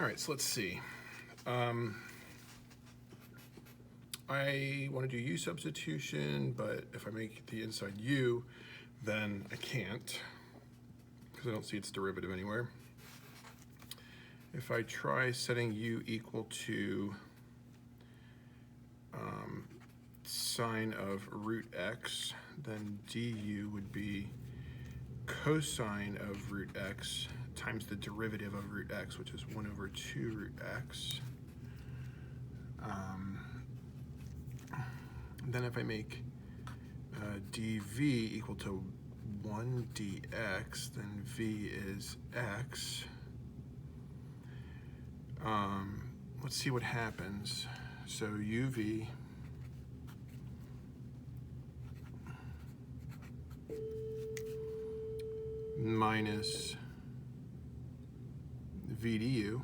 All right, so let's see. I want to do u substitution, but if I make the inside u, then I can't, because I don't see its derivative anywhere. If I try setting u equal to sine of root x, then du would be cosine of root x times the derivative of root x, which is 1 over 2 root x. Then if I make dv equal to 1 dx, then v is x. Let's see what happens. So uv minus v du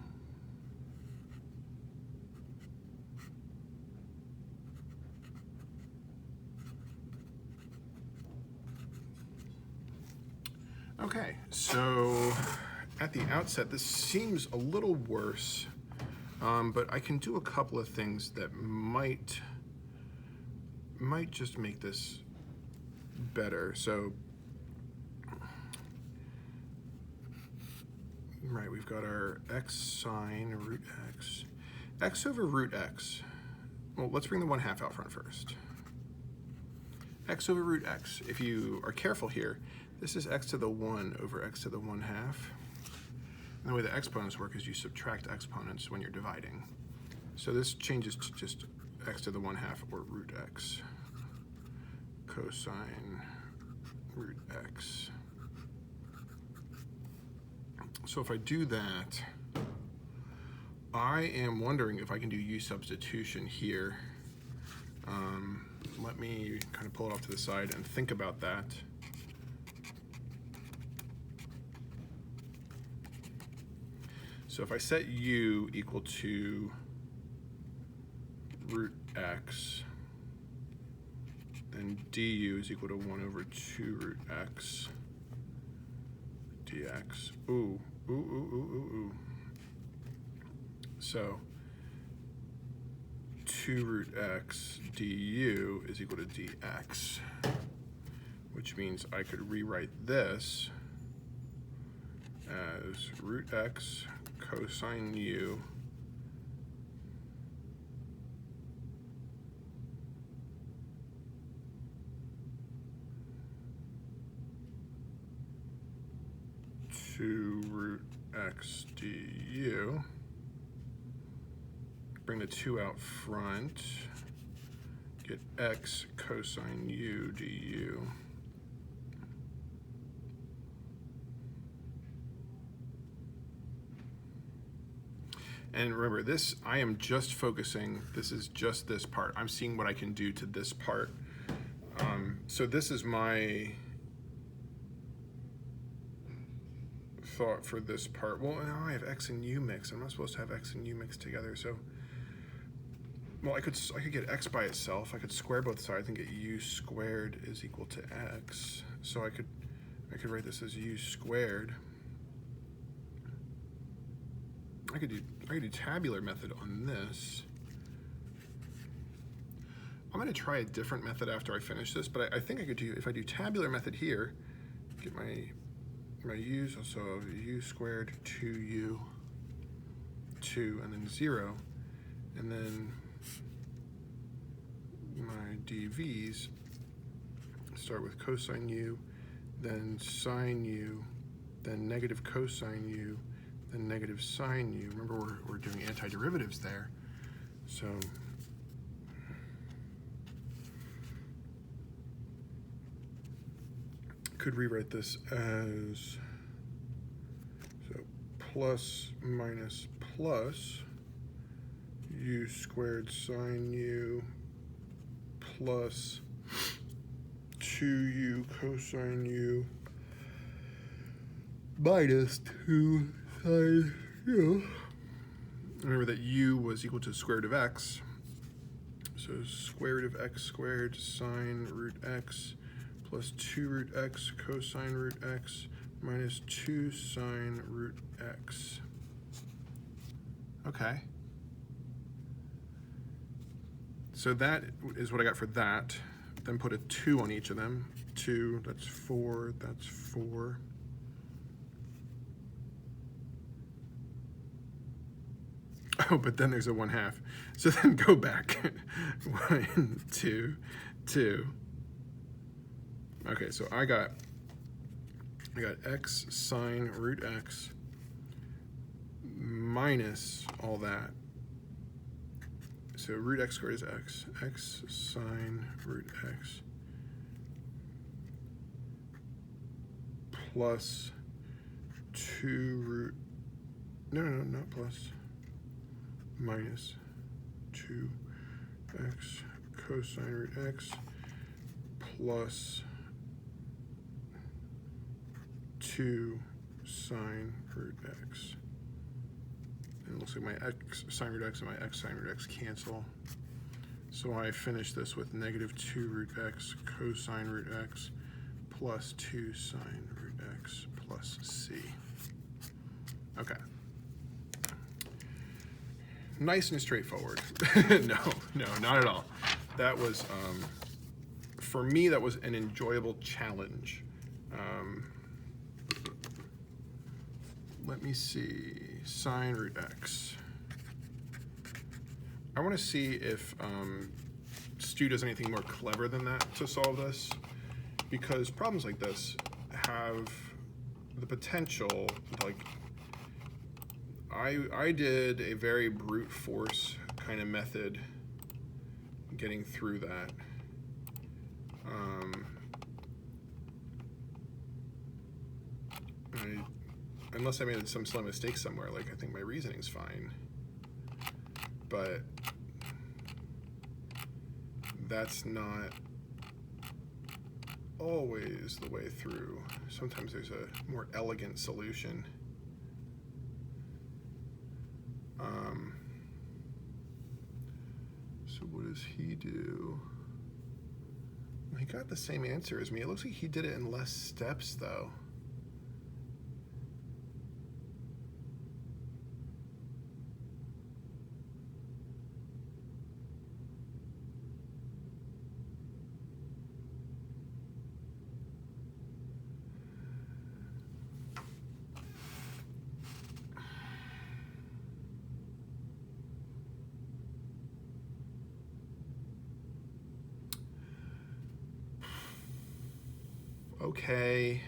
Okay, so at the outset, this seems a little worse, but I can do a couple of things that might just make this better. So, right, we've got our x sine root x over root x. Well, let's bring the 1/2 out front first. X over root x. If you are careful here, this is x to the 1 over x to the 1/2. And the way the exponents work is you subtract exponents when you're dividing. So this changes to just x to the 1/2 or root x. Cosine root x. So if I do that, I am wondering if I can do u substitution here. Let me kind of pull it off to the side and think about that. So if I set u equal to root x, then du is equal to 1 over 2 root x dx. Ooh. So 2 root x du is equal to dx, which means I could rewrite this as root x cosine u to root x du. Bring the 2 out front, get x cosine u du. And remember, this, I am just focusing, this is just this part. I'm seeing what I can do to this part. So this is my thought for this part. Well, now I have x and u mixed. I'm not supposed to have x and u mixed together, so. Well, I could get x by itself. I could square both sides and get u squared is equal to x. So I could write this as u squared. I could do tabular method on this. I'm going to try a different method after I finish this, but I think I could do, if I do tabular method here, get my u's, so u squared 2u, 2, and then 0, and then my dv's start with cosine u, then sine u, then negative cosine u, then negative sine u. Remember, we're doing antiderivatives there. So could rewrite this as, so plus minus plus u squared sine u plus 2u cosine u minus 2 sine u. Remember that u was equal to the square root of x. So square root of x squared sine root x plus 2 root x cosine root x minus 2 sine root x. Okay. So that is what I got for that. Then put a 2 on each of them. 2, that's 4, that's 4. Oh, but then there's a 1/2. So then go back. 1, 2, 2. Okay, so I got x sine root x minus all that. So root x squared is x sine root x plus 2 root, no, not plus, minus 2x cosine root x plus 2 sine root x. And it looks like my x sine root x and my x sine root x cancel. So I finish this with negative 2 root x cosine root x plus 2 sine root x plus c. Okay. Nice and straightforward. No, not at all. That was, for me, that was an enjoyable challenge. Let me see, sine root x. I want to see if Stu does anything more clever than that to solve this, because problems like this have the potential, like, I did a very brute force kind of method getting through that. Unless I made some slight mistake somewhere, like I think my reasoning's fine, but that's not always the way through. Sometimes there's a more elegant solution. So what does he do? He got the same answer as me. It looks like he did it in less steps, though. Okay,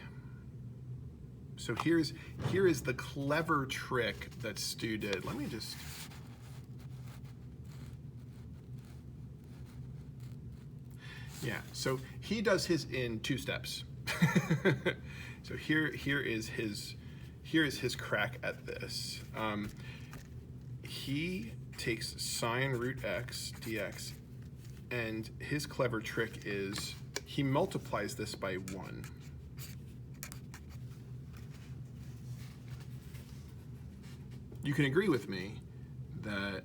so here is the clever trick that Stu did. Let me just, yeah, so he does his in 2 steps. So here is his crack at this. He takes sine root x dx, and his clever trick is he multiplies this by 1. You can agree with me that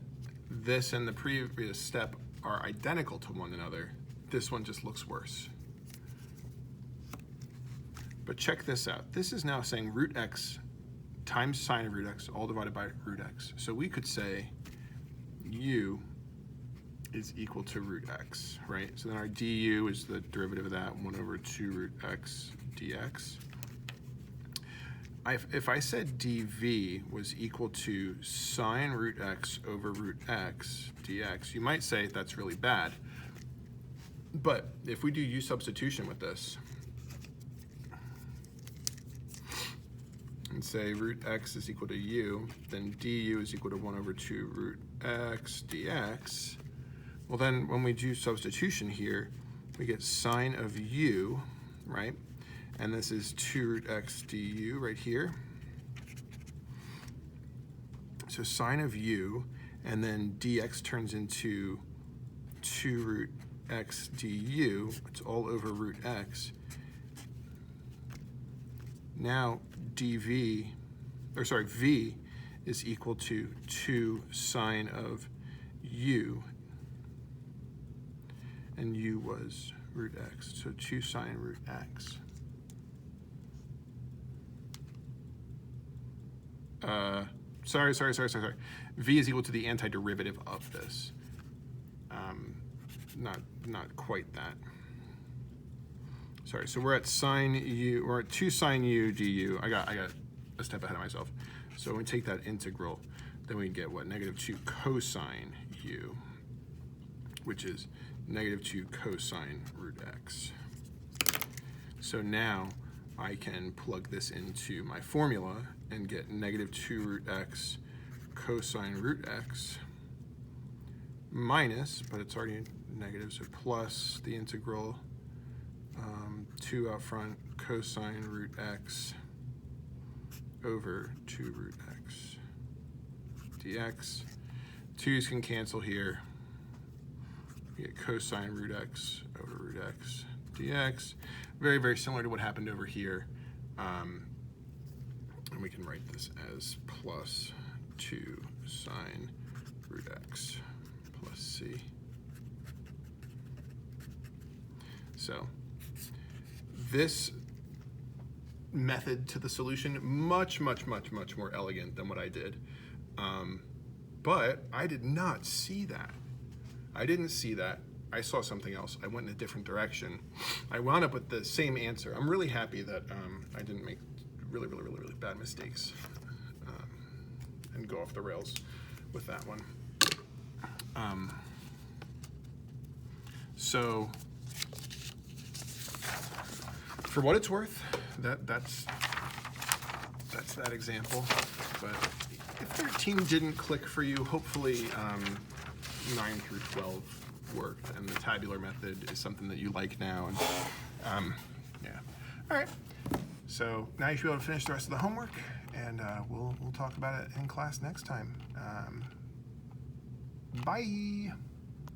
this and the previous step are identical to one another. This one just looks worse. But check this out. This is now saying root x times sine of root x all divided by root x. So we could say u is equal to root x, right? So then our du is the derivative of that, 1 over 2 root x dx. If I said dv was equal to sine root x over root x dx, you might say that's really bad. But if we do u substitution with this, and say root x is equal to u, then du is equal to 1 over 2 root x dx. Well, then when we do substitution here, we get sine of u, right? And this is 2 root x du right here. So sine of u, and then dx turns into 2 root x du. It's all over root x. Now dv, or sorry, v is equal to 2 sine of u, and u was root x, so 2 sine root x. sorry. V is equal to the antiderivative of this. Not quite that. Sorry, so we're at sine u, we're at 2 sine u du. I got a step ahead of myself. So when we take that integral, then we get what? Negative 2 cosine u, which is negative 2 cosine root x. So now I can plug this into my formula and get negative 2 root x cosine root x minus, but it's already negative, so plus the integral 2 out front cosine root x over 2 root x dx. 2's can cancel here. We get cosine root x over root x dx. Very, very similar to what happened over here. And we can write this as plus 2 sine root x plus c. So this method to the solution, much more elegant than what I did. But I did not see that. I didn't see that. I saw something else. I went in a different direction. I wound up with the same answer. I'm really happy that I didn't make really bad mistakes and go off the rails with that one. So for what it's worth, that's that example. But if 13 didn't click for you, hopefully 9 through 12 worked, and the tabular method is something that you like now. And yeah, all right. So now you should be able to finish the rest of the homework, and we'll talk about it in class next time. Bye.